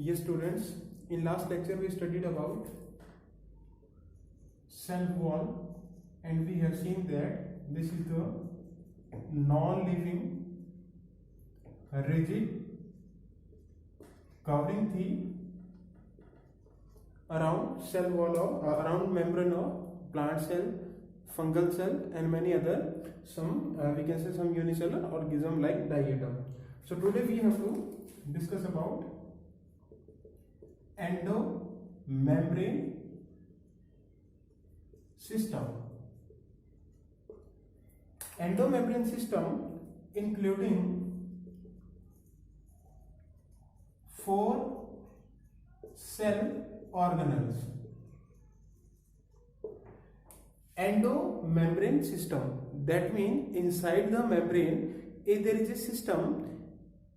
Yes students, in last lecture we studied about cell wall and we have seen that this is the non-living rigid covering the around cell wall of around membrane of plant cell, fungal cell and many other some we can say some unicellular organism like diatom. So today we have to discuss about endomembrane system. Endomembrane system including 4 cell organelles. Endomembrane system, that means inside the membrane there is a system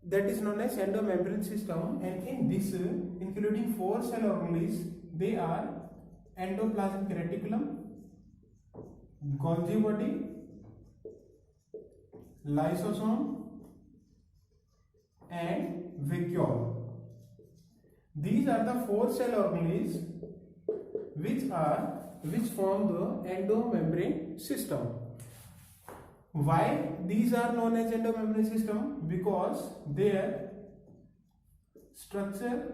that is known as endomembrane system, and in this including 4 cell organelles, they are endoplasmic reticulum, Golgi body, lysosome and vacuole. These are the 4 cell organelles which form the endomembrane system. Why these are known as endomembrane system? Because their structure,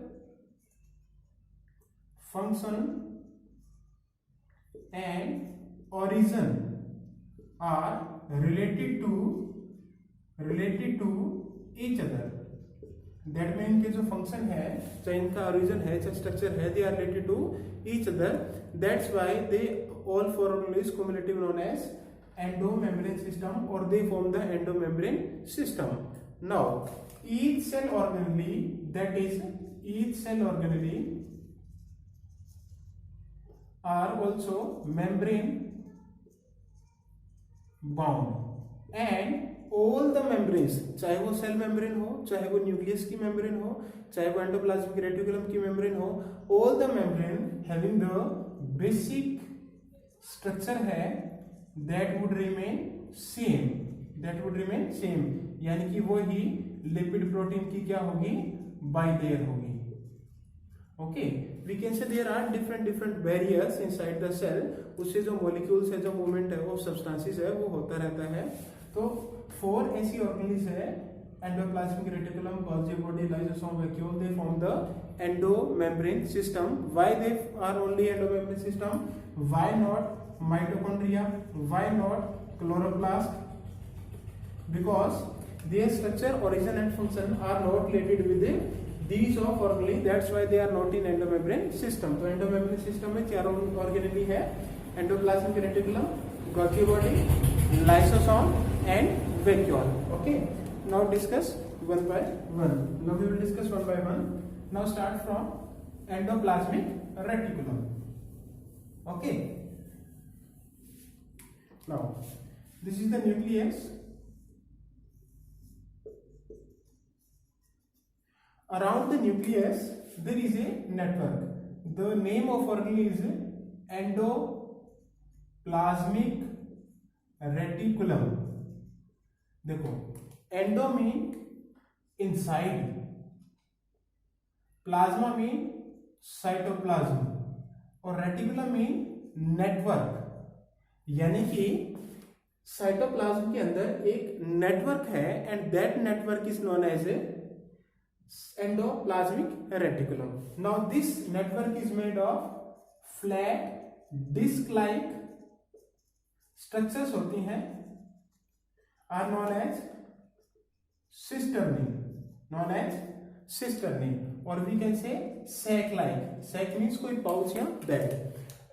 function and origin are related to each other. That means इनके जो function है, चाहे इनका origin है, चाहे structure है, they are related to each other. That's why they all 4 organelles cumulative known as endomembrane system, or they form the endomembrane system. Now each cell organelle, that is each cell organelle are also membrane bound, and all the membranes, चाहे वो cell membrane हो, चाहे वो nucleus की membrane हो, चाहे वो endoplasmic reticulum की मेम्ब्रेन हो, all the membrane having the basic structure है that would remain same, यानी कि वो ही लिपिड प्रोटीन की क्या होगी, बाइलेयर होगी. Okay, we can say there are different barriers inside the cell. उससे जो molecules है, जो movement है, वो substances है, वो होता रहता है. तो 4 ऐसी organelles है, endoplasmic reticulum, Golgi body, lysosome, vacuole, they form the endomembrane system. Why they are only endomembrane system? Why not mitochondria? Why not chloroplast? Because their structure, origin and function are not related with these of organelles. That's why they are not in endomembrane system. तो endomembrane system में 4 organelles है, endoplasmic reticulum, Golgi body, lysosome and vacuole. Okay, now discuss one by one. Now we will discuss one by one. Now start from endoplasmic reticulum. Okay, now this is the nucleus. Around the nucleus there is a network. The name of organelle is endoplasmic reticulum. देखो, endo mean inside, plasma mean cytoplasm और reticulum mean network. यानी कि cytoplasm के अंदर एक network है and that network is known as endoplasmic reticulum. Now this network is made of flat disc like structures होती हैं, are known as cisternae, और we can say sac like. sac means कोई pouch या bag,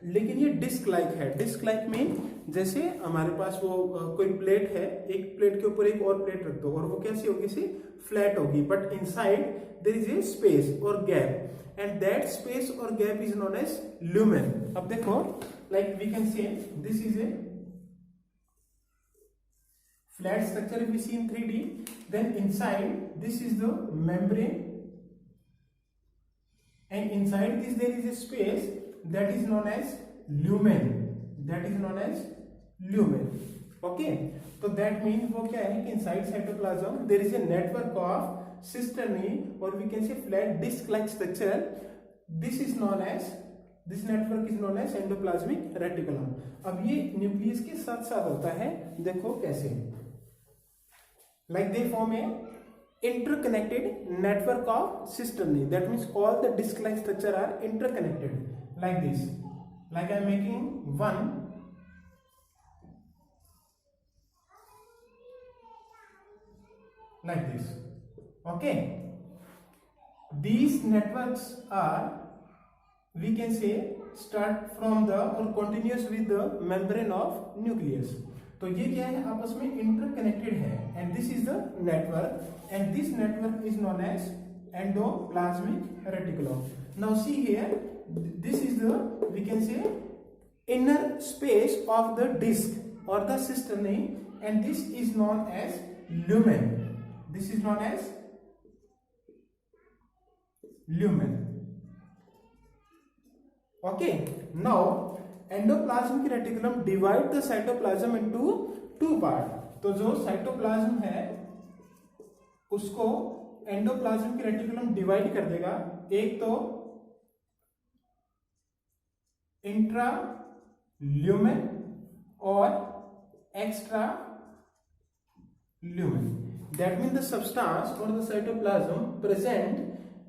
लेकिन ये disc like है. Disc like mean जैसे हमारे पास वो कोई प्लेट है, एक प्लेट के ऊपर एक और प्लेट रख दो और वो कैसी होगी, सी फ्लैट होगी, but inside there is a space और गैप, एंड दैट स्पेस और gap is known as lumen. अब देखो, like we can say this is a flat structure if we see in 3D, then inside this is the membrane and inside this there is a space that is known as lumen. Okay, तो that mean वो क्या है कि inside cytoplasm there is a network of cisternae और we can say flat disc like structure. This network is known as endoplasmic reticulum. अब ये nucleus के साथ साथ होता है, देखो कैसे, like they form A interconnected network of cisternae. That means all the disc-like structure are interconnected like this. Like I am making one. Like this. Okay. These networks are, we can say, start from the or continuous with the membrane of nucleus. तो ये क्या है, आपस में interconnected है. And this is the network and this network is known as endoplasmic reticulum. Now see here, this is the, we can say, inner space of the disc और the cisternae and this is known as lumen. This is known as lumen. Okay, now endoplasmic reticulum divide the cytoplasm into two part. तो जो cytoplasm है उसको endoplasmic reticulum divide कर देगा. एक तो intra lumen और extra lumen. That mean the substance और the cytoplasm present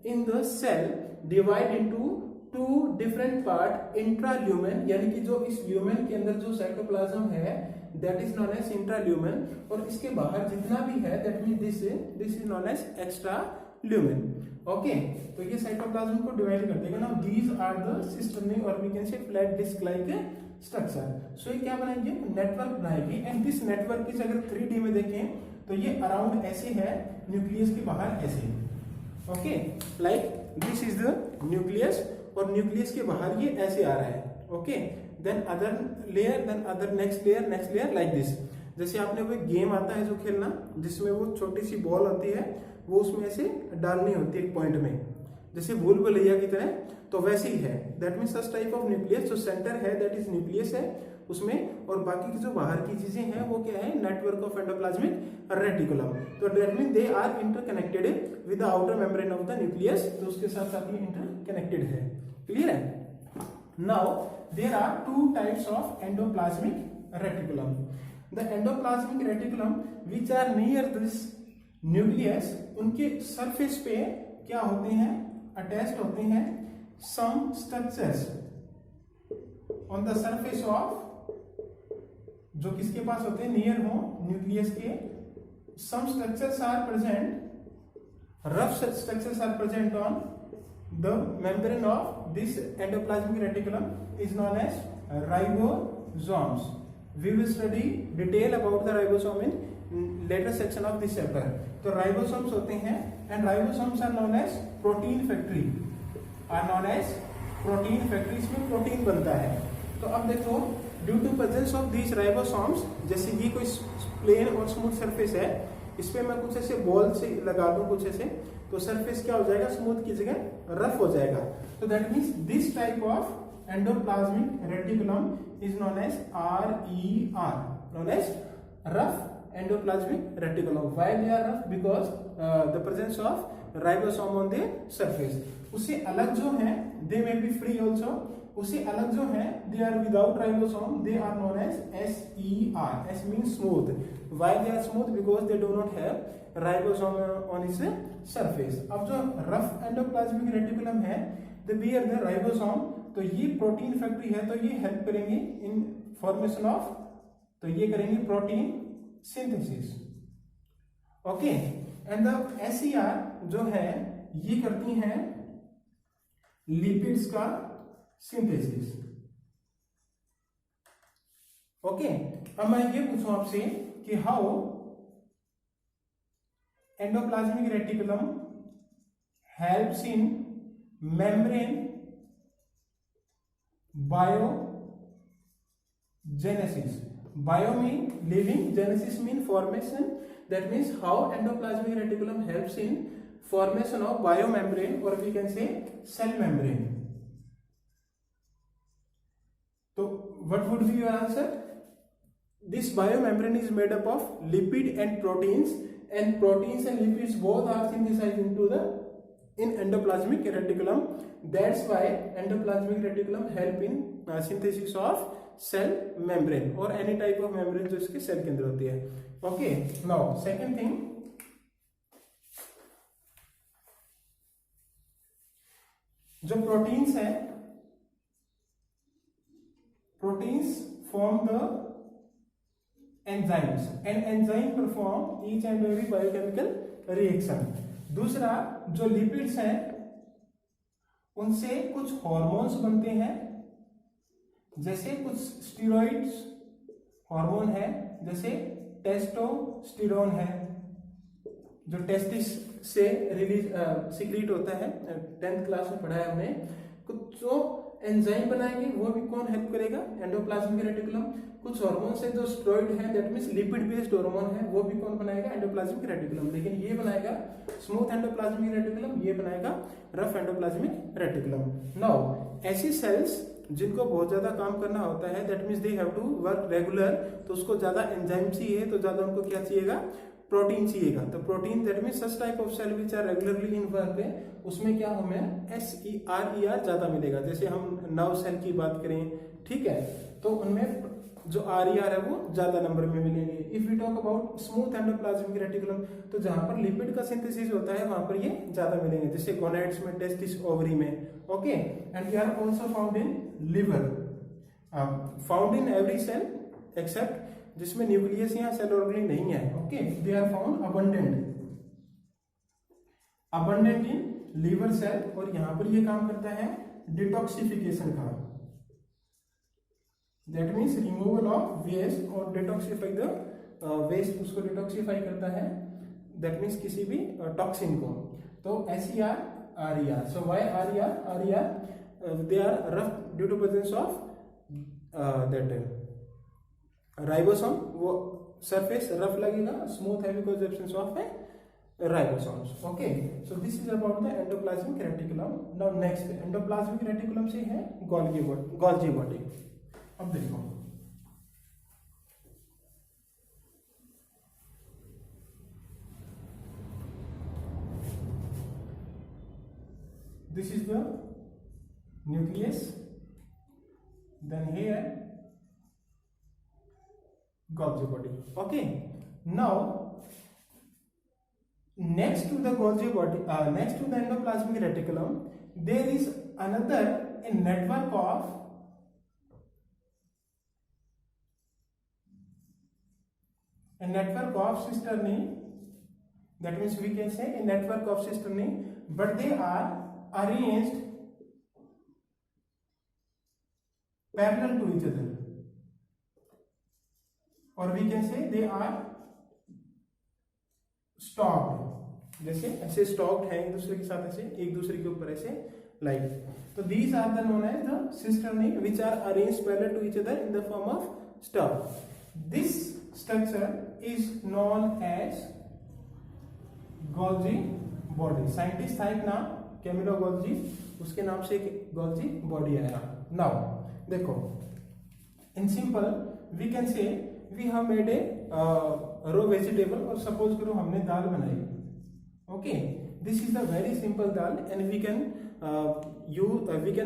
in the cell divide into two different part. Intralumen यानी कि जो इस ल्यूमेन के अंदर जो साइटोप्लाज्म है that is known as intralumen और इसके बाहर जितना भी है that mean this is known as extra lumen. Okay, तो ये साइटोप्लाज्म को डिवाइड कर देगा. Now these are the cisternae और we can say flat disc like structure. So ये क्या बनाएंगे, नेटवर्क बनाएगी. एंड दिस नेटवर्क इज, अगर 3D में देखें तो ये अराउंड ऐसे है, न्यूक्लियस के बाहर ऐसे. Okay, like this is the nucleus और न्यूक्लियस के बाहर ये ऐसे आ रहा है. Okay, then other layer, then other next layer like this. जैसे आपने वो गेम आता है जो खेलना जिसमें वो छोटी सी बॉल होती है, वो उसमें ऐसे डालनी होती है एक पॉइंट में, जैसे भूल भुलैया की तरह, तो वैसे ही है. That means such type of nucleus. जो सेंटर है दैट इज न्यूक्लियस है उसमें, और बाकी की जो बाहर की चीजें हैं वो क्या है, नेटवर्क ऑफ एंडोप्लाज्मिक रेटिकुलम. तो that mean they are interconnected with the outer membrane of the nucleus. तो उसके साथ साथ ये इंटरकनेक्टेड है. क्लियर है? Now there are two types of endoplasmic reticulum. The endoplasmic reticulum which are near this nucleus, उनके surface पे क्या होते हैं, अटैच्ड होते हैं some structures on the surface of, जो किसके पास होते हैं, नियर हो न्यूक्लियस के. सम structures are present, rough structures are present on the membrane of this endoplasmic reticulum is known as ribosomes. We will study detail about the ribosome in later section of this chapter. तो ribosomes होते हैं and ribosomes are known as protein factory. इसमें protein बनता है. तो अब देखो, due to presence of these ribosomes, जैसे ये कोई प्लेन और स्मूथ सरफेस है, इस पे मैं कुछ ऐसे बॉल से लगा दूं कुछ ऐसे, तो सरफेस क्या हो जाएगा, स्मूथ की जगह रफ हो जाएगा. तो that means this type of endoplasmic reticulum is known as RER, known as rough endoplasmic reticulum. Why they are rough? Because the presence of ribosome on the surface. उससे अलग जो है they may be free also. उससे अलग जो है they are without ribosome, they are known as SER. S means smooth. Why they are smooth? Because they do not have ribosome on its surface. अब जो रफ एंडोप्लाज्मिक रेटिकुलम है दे bear the ribosome, तो ये protein factory है, तो ये help करेंगे in formation of, तो ये करेंगे protein synthesis. Okay, and the SER जो है ये करती हैं लिपिड्स का सिंथेसिस. ओके, अब मैं ये पूछूं आपसे कि how endoplasmic reticulum helps in membrane biogenesis. Bio mean living, genesis mean formation. That means how endoplasmic reticulum helps in formation of biomembrane or we can say cell membrane. So what would be your answer? this biomembrane is made up of lipid and proteins and lipids both are synthesized into the in endoplasmic reticulum. That's why endoplasmic reticulum help in synthesis of cell membrane or any type of membrane जो इसके cell के अंदर होती है. Okay, now second thing, जो proteins है, proteins form the enzymes and enzyme perform each and every biochemical reaction. दूसरा, जो लिपिड्स हैं उनसे कुछ हार्मोन्स बनते हैं, जैसे कुछ स्टीरॉइड्स हार्मोन है, जैसे टेस्टोस्टेरोन है जो टेस्टिस से रिलीज सीक्रेट होता है, 10th क्लास में पढ़ा है हमने. कुछ जो एंजाइम बनाएंगे वो भी कौन हेल्प करेगा, एंडोप्लाज्मिक रेटिकुलम. कुछ हार्मोन्स है जो स्टेरॉइड है, that means lipid based hormone है, वो भी कौन बनाएगा, एंडोप्लाज्मिक रेटिकुलम. लेकिन ये बनाएगा स्मूथ एंडोप्लाज्मिक रेटिकुलम, ये बनाएगा रफ एंडोप्लाज्मिक रेटिकुलम. नाउ ऐसी सेल्स जिनको बहुत ज्यादा काम करना होता है, that means they have to work regular, तो उसको ज्यादा एंजाइम चाहिए, तो ज्यादा उनको क्या चाहिएगा, प्रोटीन चाहिएगा. तो protein that means such type of cell which are regularly in work, उसमें क्या हमें SER ज्यादा मिलेगा. जैसे हम नर्व सेल की बात करें, ठीक है, तो उनमें जो RER है वो ज्यादा नंबर में मिलेंगे. If we talk about smooth endoplasmic reticulum, तो जहां पर लिपिड का सिंथेसिस होता है वहां पर ये ज्यादा मिलेंगे, जैसे गोनैड्स में, टेस्टिस, ओवरी में. Okay, and they are also found in liver, found in every cell except जिसमें न्यूक्लियस या सेल ऑर्गेनी नहीं है. Okay, they are found abundant in liver cell. और यहां पर ये काम करता है डिटॉक्सिफिकेशन का, that means removal of waste और डिटॉक्सिफाई द वेस्ट, उसको डिटॉक्सिफाई करता है, दैट मीन्स किसी भी टॉक्सिन को. तो SER, RER. So why RER they are rough due to presence of that ribosome. वो सरफेस रफ लगेगा, स्मूथ है because absence of ribosomes. Okay, so this is about the endoplasmic reticulum. Now next, endoplasmic reticulum से है Golgi body. अब देखो, this is the nucleus, then here Golgi body. Okay, now next to the Golgi body, next to the endoplasmic reticulum, there is another network of cisternae. That means we can say a network of cisternae, but they are arranged parallel to each other. और we can say they are stocked, जैसे ऐसे stocked है एक दूसरे के साथ, ऐसे एक दूसरे के ऊपर ऐसे लाइक. तो these are the known as the cisternae which are arranged parallel to each other in the form of stack. This structure is known as Golgi body. Scientist था एक नाम कैमिलो गोल्जी, उसके नाम से एक गोल्जी बॉडी आया. Now देखो, in simple we can say we have made a raw vegetable, और सपोज करो हमने दाल बनाई. Okay, this is the very simple dal and we can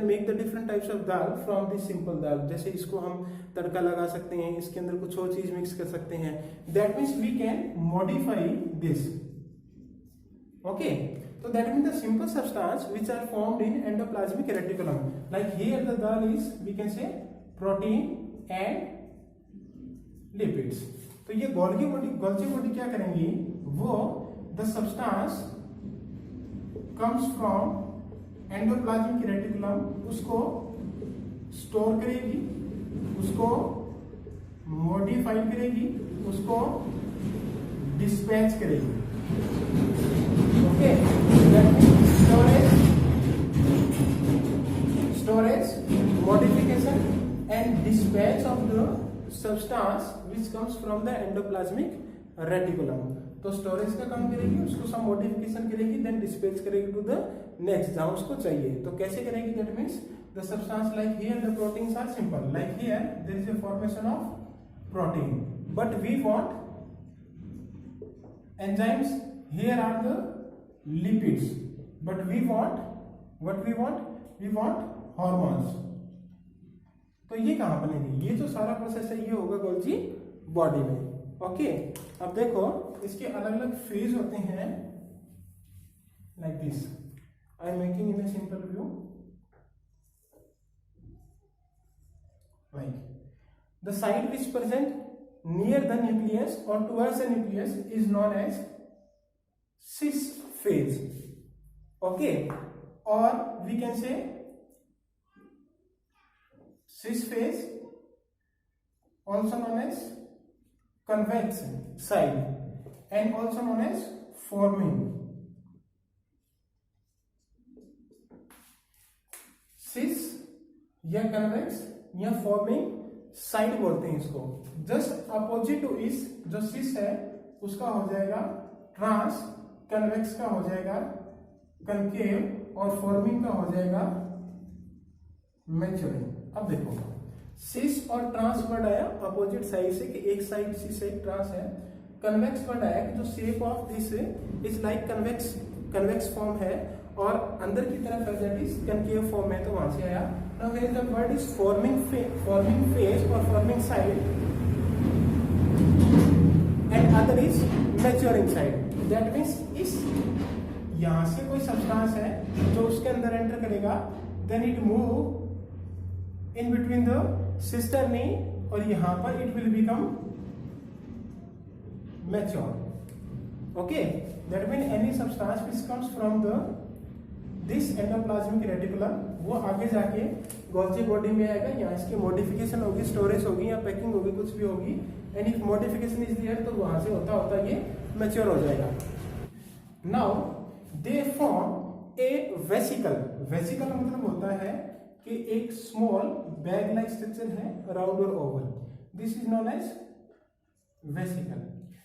make the different types of dal from this simple dal. जैसे इसको हम तड़का लगा सकते हैं, इसके अंदर कुछ और चीज मिक्स कर सकते हैं, that means we can modify this. Okay, so that means the simple substance which are formed in endoplasmic reticulum, like here the dal is, we can say, protein and lipids. तो ये Golgi body क्या करेंगी, वो the substance comes from endoplasmic reticulum, उसको store करेगी, उसको modify करेगी, उसको डिस्पैच करेगी. Okay, storage, modification and dispatch of the substance which comes from the endoplasmic reticulum. तो स्टोरेज का काम करेगी, उसको सब मॉडिफिकेशन करेगी, देन डिस्पैच करेगी टू द नेक्स्ट जहां उसको चाहिए. तो कैसे करेगी, that means the substance like here the proteins are simple, like here there is a formation of protein, but we want enzymes. Here are the lipids, but we want what we want hormones. तो ये कहाँ बनेंगे? ये जो सारा process है ये होगा गोल्जी बॉडी में. ओके, अब देखो इसके अलग अलग फेज होते हैं. Like this I am making in a simple view. Like the side which present near the nucleus or towards the nucleus is known as cis phase. Okay, or we can say cis phase, also known as convex side, and also known as forming. cis या convex या forming side बोलते हैं इसको. Just opposite to इस जो सिस है उसका हो जाएगा ट्रांस, कन्वेक्स का हो जाएगा कनकेव, और फॉर्मिंग का हो जाएगा मैच्योरिंग. अब देखो सिस और ट्रांस वर्ड आया अपोजिट साइड से, कि एक साइड सिस है एक ट्रांस है. कन्वेक्स वर्ड आया कि जो shape of this is like convex form है, और अंदर की तरफ दैट इज कनकेव फॉर्म है, तो वहां से आया. Now here the word is forming phase or forming side, and other is maturing side. That means इस यहाँ से कोई सब्सटेंस है जो उसके अंदर एंटर करेगा, then it move in between the cisternae, और यहाँ पर it will become mature. Okay, that means any substance which comes from this endoplasmic reticulum वो आगे जाके गोल्जी बॉडी में आएगा. यहाँ इसकी मॉडिफिकेशन होगी, स्टोरेज होगी या पैकिंग होगी, कुछ भी होगी. And if modification is there तो वहां से होता होता ये मैच्योर हो जाएगा. Now they form a vesicle. Vesicle मतलब होता है कि एक स्मॉल बैग लाइक स्ट्रक्चर है, राउंड और oval. This is known as vesicle.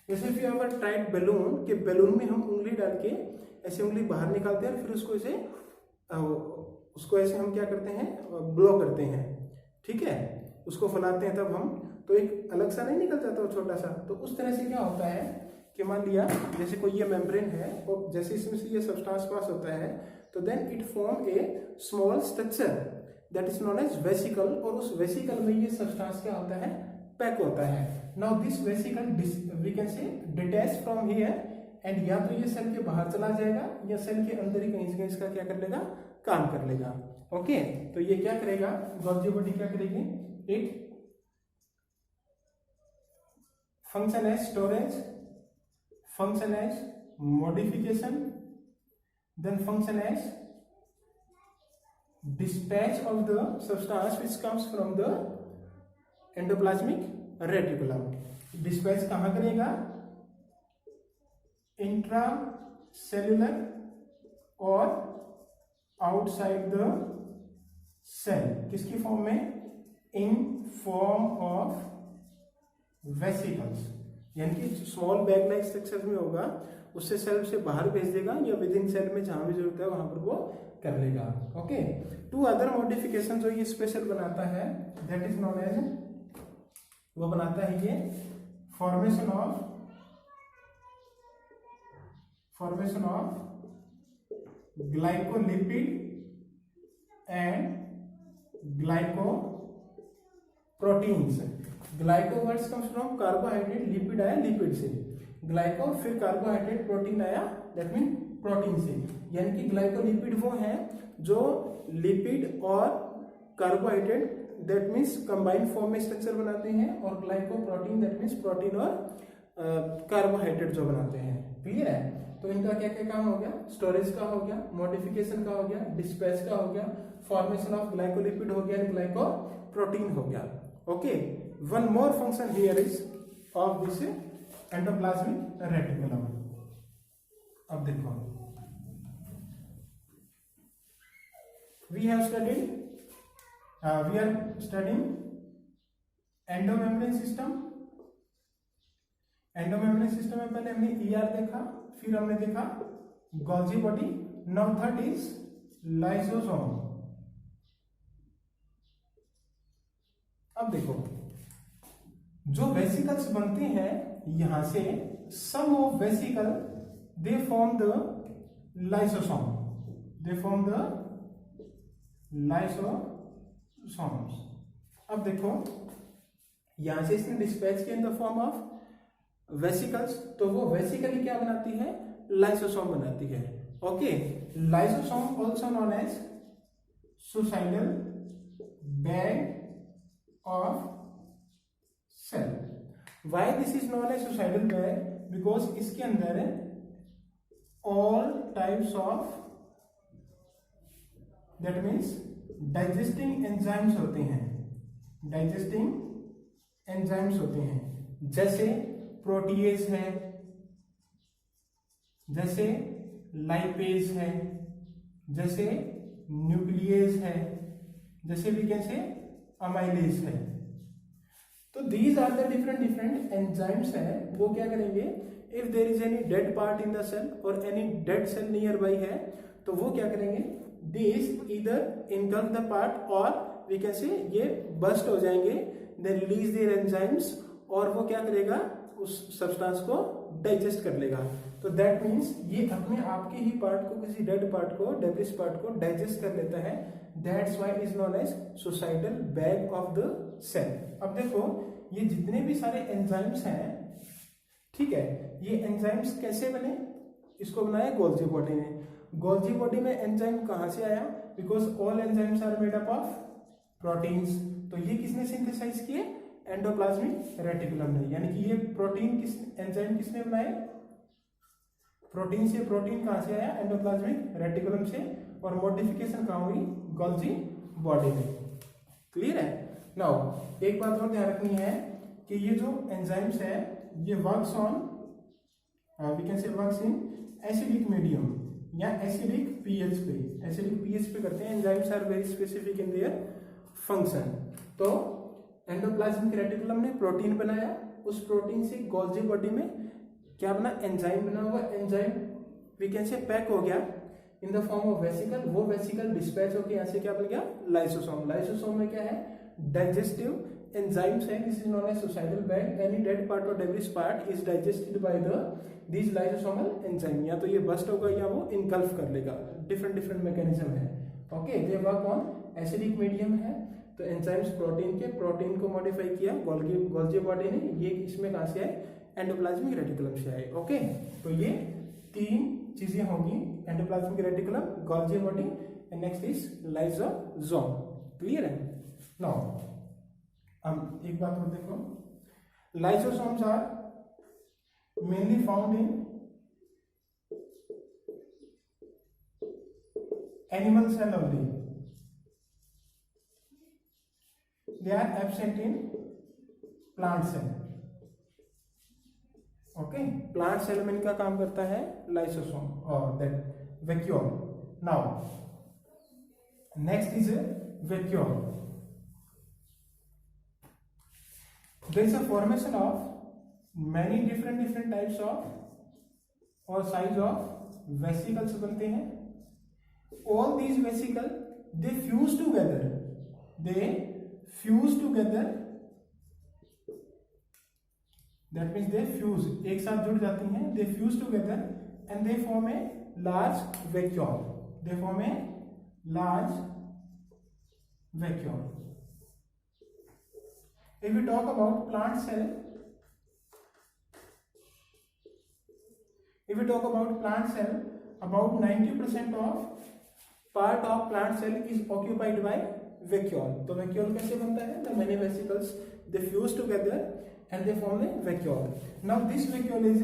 जैसे if you ever tried balloon, कि बैलून में हम उंगली डाल के ऐसे उंगली बाहर निकालते हैं और फिर उसको ऐसे हम क्या करते हैं, ब्लो करते हैं. ठीक है, उसको फैलाते हैं तब हम, तो एक अलग सा नहीं निकल जाता वो छोटा सा. तो उस तरह से क्या होता है कि मान लिया जैसे कोई ये मेम्ब्रेन है और जैसे इसमें से ये सब्सटेंस पास होता है तो then it form a small structure that is known as vesicle. और उस वेसिकल में ये सब्सटेंस क्या होता है, पैक होता है. Now this vesicle we can say detach from here, and या तो ये सेल के बाहर चला जाएगा या सेल के अंदर ही कहीं से कहीं इसका क्या कर लेगा, काम कर लेगा. ओके, तो ये क्या करेगा, गोल्जी बॉडी क्या करेगी, it function as storage, function as modification, then function as dispatch of the substance which comes from the endoplasmic reticulum. dispatch कहाँ करेगा, इंट्रासेल्युलर और आउटसाइड द सेल. किसकी फॉर्म में, इन फॉर्म ऑफ वेसिकल्स. यानी कि small bag like structure में होगा, उससे सेल से बाहर भेज देगा या विद इन सेल में जहां भी जरूरत है वहां पर वो कर लेगा. ओके, टू अदर मॉडिफिकेशन जो ये स्पेशल बनाता है दैट इज नोन एज, वो बनाता है ये formation of glycolipid and glycoproteins. Glyco words comes from carbohydrate, lipid आया लिपिड से, ग्लाइको फिर कार्बोहाइड्रेट, प्रोटीन आया दैट मीन प्रोटीन से. यानी कि ग्लाइकोलिपिड वो है जो लिपिड और carbohydrate that means combined form में स्ट्रक्चर बनाते हैं, और ग्लाइकोप्रोटीन दैट मीन्स प्रोटीन और कार्बोहाइड्रेट जो बनाते हैं. क्लियर है. तो इनका क्या क्या काम हो गया, स्टोरेज का हो गया, मॉडिफिकेशन का हो गया, डिस्पैच का हो गया, फॉर्मेशन ऑफ ग्लाइकोलिपिड हो गया, ग्लाइकोप्रोटीन हो गया. Okay, one more function here is of this endoplasmic reticulum. अब देखो, we are studying endomembrane system. Endomembrane system में पहले हमने ईआर देखा, फिर हमने देखा Golgi body. Now third is lysosome. अब देखो जो वेसिकल्स बनते हैं यहां से, some of vesicle they form the lysosome, they form the lysosomes. अब देखो यहां से इसने डिस्पैच किया in the form of vesicles, तो वो वेसिकली क्या बनाती है, लाइसोसोम बनाती है। Okay, lysosome also known as suicidal bag of cell. Why this is known as suicidal bag, because इसके अंदर all types of, that means digesting enzymes होते हैं, डाइजेस्टिंग एंजाइम्स होते हैं, जैसे प्रोटीएज है, जैसे लाइपेज है, जैसे न्यूक्लियेज है, जैसे वी कैन से अमाइलेज है। तो these are the different enzymes है, वो क्या करेंगे, if there is any dead part in the cell और any dead cell nearby है, तो वो क्या करेंगे, this either engulf the part और वी कैन से ये बस्ट हो जाएंगे, दे रिलीज देयर एंजाइम्स, और वो क्या करेगा, उस सब्सटेंस को डाइजेस्ट कर लेगा। तो दैट मीन्स ये अपने आप के ही पार्ट को, किसी डेड पार्ट को, डेब्रिस पार्ट को डाइजेस्ट कर लेता है। That's why is known as suicidal bag of the cell. अब देखो ये जितने भी सारे एंजाइम्स हैं, ठीक है, ये एंजाइम्स कैसे बने, इसको बनाया गोल्जी बॉडी ने। गोल्जी बॉडी में एंजाइम कहां से आया, because all enzymes are made up of proteins. तो ये किसने सिंथेसाइज किए, एंडोप्लाज्मिक रेटिकुलम ने। यानी कि ये प्रोटीन एंजाइम किसने बनाए, प्रोटीन से। प्रोटीन कहां से आया, एंडोप्लाज्मिक रेटिकुलम से, और मॉडिफिकेशन कहां हुई, गोल्जी बॉडी में। क्लियर है। नाउ एक बात और ध्यान रखनी है कि ये जो एंजाइम्स है ये works on, we can say works in acidic medium या एसिडिक पीएच पे, एसिडिक पीएच पे करते हैं। Enzymes are very specific in their function. तो एंडोप्लाज्मिक रेटिकुलम ने प्रोटीन बनाया, उस प्रोटीन से गोल्जी बॉडी में क्या बना, एंजाइम बना हुआ। Enzyme we can say pack हो गया in the form of vesicle, वो वेसिकल डिस्पैच होकर यहाँ से क्या बन गया, लाइसोसोम। लाइसोसोम में क्या है, डाइजेस्टिव एंजाइम्स है, this is known as suicidal bag. Any dead part और debris part is digested by the this lysosomal enzyme. या तो ये बस्ट होगा या वो इनकल्फ कर लेगा, डिफरेंट मैकेनिज्म है। Okay, they work on acidic medium है। तो एंजाइम्स प्रोटीन के, प्रोटीन को मॉडिफाई किया गोल्जी बॉडी ने, ये इसमें कहां से आए, एंडोप्लाज्मिक रेटिकुलम से आए। ओके, तो ये तीन चीजें होंगी, endoplasmic reticulum, Golgi body and next is lysosome. Clear है। नाउ हम एक बात और देखो, lysosomes are mainly found in animal cell only, they are absent in plant cell. Okay, plant cell में इनका काम करता है लाइसोसोम और that vacuole. Now next is vacuole. There is a formation of many different types of और size of vesicles बनते हैं। All these vesicle they fuse together, they fuse together, that means they fuse, एक साथ जुड़ जाती हैं, they fuse together and they form a large vacuole, they form a large vacuole. If we talk about plant cell, if we talk about plant cell, about 90% of part of plant cell is occupied by vacuole. तो vacuole कैसे बनता है? The many vesicles they fuse together and they form a vacuole. Now this vacuole is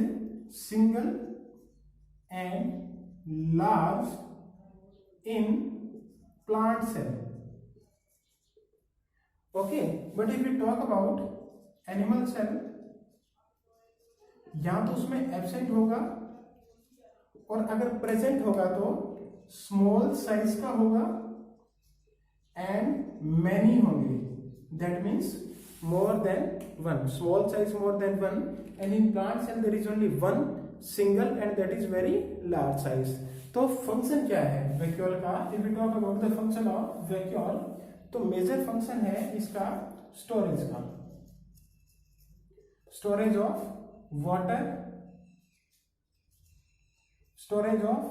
single and large in plant cell. Okay, but if we talk about animal cell, या तो उसमें absent होगा और अगर present होगा तो small size का होगा एंड मैनी होंगे, that means more than one, small size more than one, and in plant cell there is only one single and that is very large size. तो function क्या है vacuole का? If you talk about the function of vacuole, तो major function है इसका storage का। storage of water, storage of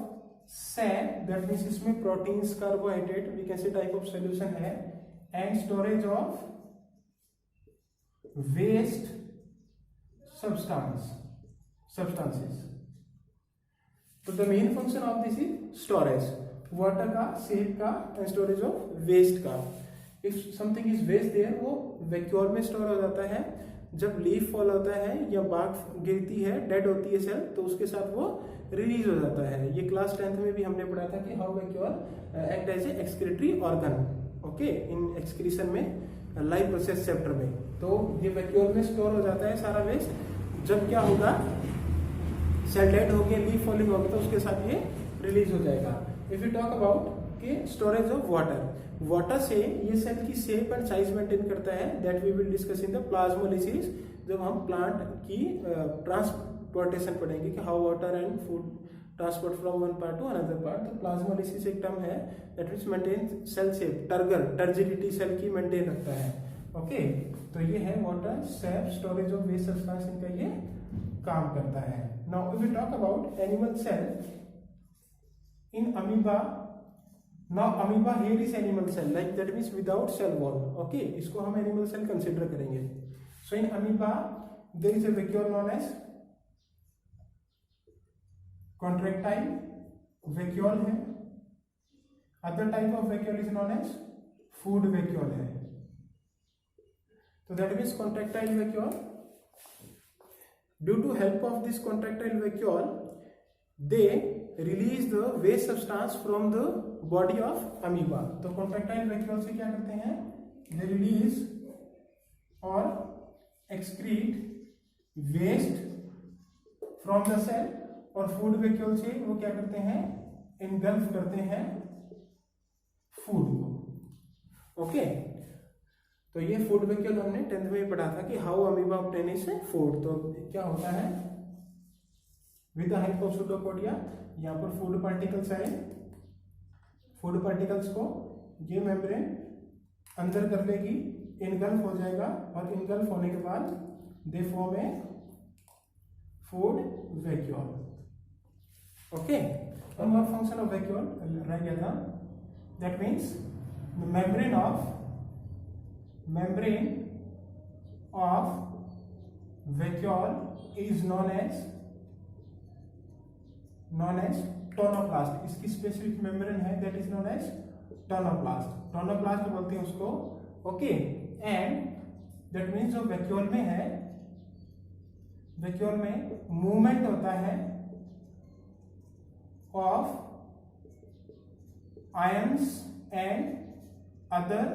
cell, that means इसमें proteins, carbohydrate, we can say type of solution है, and storage of waste substances. तो the main function of this is storage, water का, sap का, and storage of waste का. If something is waste there, वो vacuole में store हो जाता है. जब लीफ फॉल होता है या बाग गिरती है, डेड होती है सेल, तो उसके साथ वो रिलीज हो जाता है. ये क्लास 10th में भी हमने पढ़ा था कि how vacuole act as a excretory organ, okay, in excretion में, लाइफ प्रोसेस चैप्टर में. तो ये वैक्यूल में स्टोर हो जाता है सारा वेस्ट. जब क्या होगा, सेल डेड हो गया, लीफ फॉलिंग होगी, तो उसके साथ ये रिलीज हो जाएगा. इफ यू टॉक अबाउट कि स्टोरेज ऑफ वाटर, वाटर से ये सेल की शेप एंड साइज मेंटेन करता है. That we will discuss in the plasmolysis, जब हम प्लांट की ट्रांसपोर्टेशन पढ़ेंगे कि how water and food transport from one part to another part. तो प्लाज्मोलिसिस एक टर्म है that means maintain cell shape, turgidity cell की मेंटेन रखता है. ओके, तो ये है water, sap, storage of waste substance, इनका ये काम करता है. Now we talk about animal cell in amoeba. Now amoeba here is animal cell, like that means without cell wall. Okay, इसको हम एनिमल सेल कंसीडर करेंगे. So in amoeba there is a vacuole known as contractile vacuole है. Other type of vacuole is known as food vacuole है. So that means contractile vacuole. Due to help of this contractile vacuole, they release the waste substance from the body of amoeba. तो contractile vacuole से क्या करते हैं? They release or excrete waste from the cell. और food vacuole से वो क्या करते हैं? Engulf करते हैं food को. Okay. तो ये फूड वैक्यूल हमने 10th में पढ़ा था कि how amoeba obtain is food. तो क्या होता है, with the help of pseudopodia, यहाँ पर फूड पार्टिकल्स आए. फूड पार्टिकल्स को ये मेम्ब्रेन अंदर कर लेगी, इनगल्फ हो जाएगा, और इनगल्फ होने के बाद they form a food vacuole. Okay, one more function of vacuole रह गया था. That means the membrane of vacuole is known as tonoplast. इसकी स्पेसिफिक मेम्ब्रेन है that is known as tonoplast बोलते हैं उसको. ओके, एंड दैट मीन्स जो vacuole में है, वैक्यूल में मूवमेंट होता है of ions and other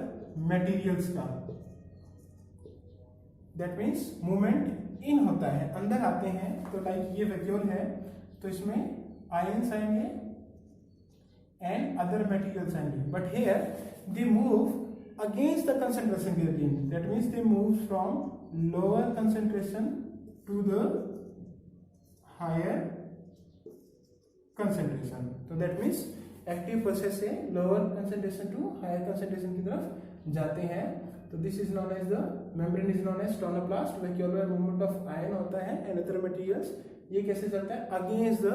materials का. दैट मीन्स मूवमेंट इन होता है, अंदर आते हैं. तो लाइक ये वैक्यूल है, तो इसमें आयंस आएंगे एंड अदर मटेरियल्स आएंगे. But here they move against the concentration gradient. That means they move from lower concentration to the higher concentration. तो दैट मीन्स एक्टिव प्रोसेस से lower concentration to higher concentration की तरफ जाते हैं. तो this is known as the membrane is known as tonoplast. Vacuole में movement of ion होता है एंड अदर मटेरियल्स. ये कैसे चलता है? Against the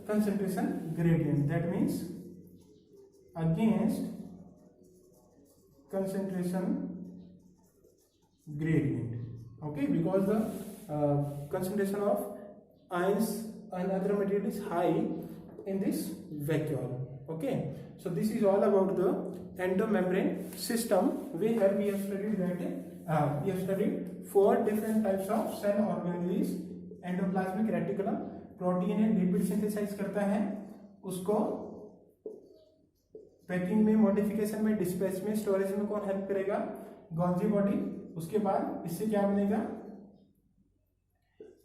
concentration gradient. That means against concentration gradient. Okay, because the concentration of ions and other material is high in this vacuole. Okay, so this is all about the endomembrane system. We have studied that we have studied 4 different types of cell organelles. Endoplasmic reticulum protein and lipid synthesize करता है, उसको packing में, modification में, dispatch में, storage में कौन help करेगा? Golgi body. उसके बाद इससे क्या बनेगा?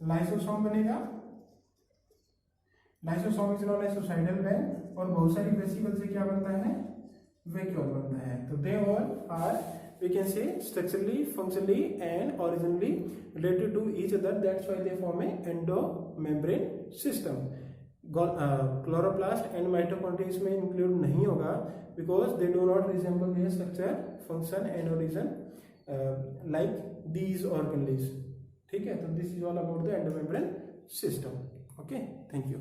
लाइसोसोम बनेगा. Lysosome is known as suicidal van. और बहुत सारी वेसिकल से क्या बनता है? वैक्यूल बनता है. तो they all are we can say structurally, functionally and originally related to each other. That's why they form a endomembrane system. Chloroplast and mitochondria इसमें include नहीं होगा because they do not resemble their structure, function and origin like these organelles. ठीक है, तो this is all about the endomembrane system. Okay, thank you.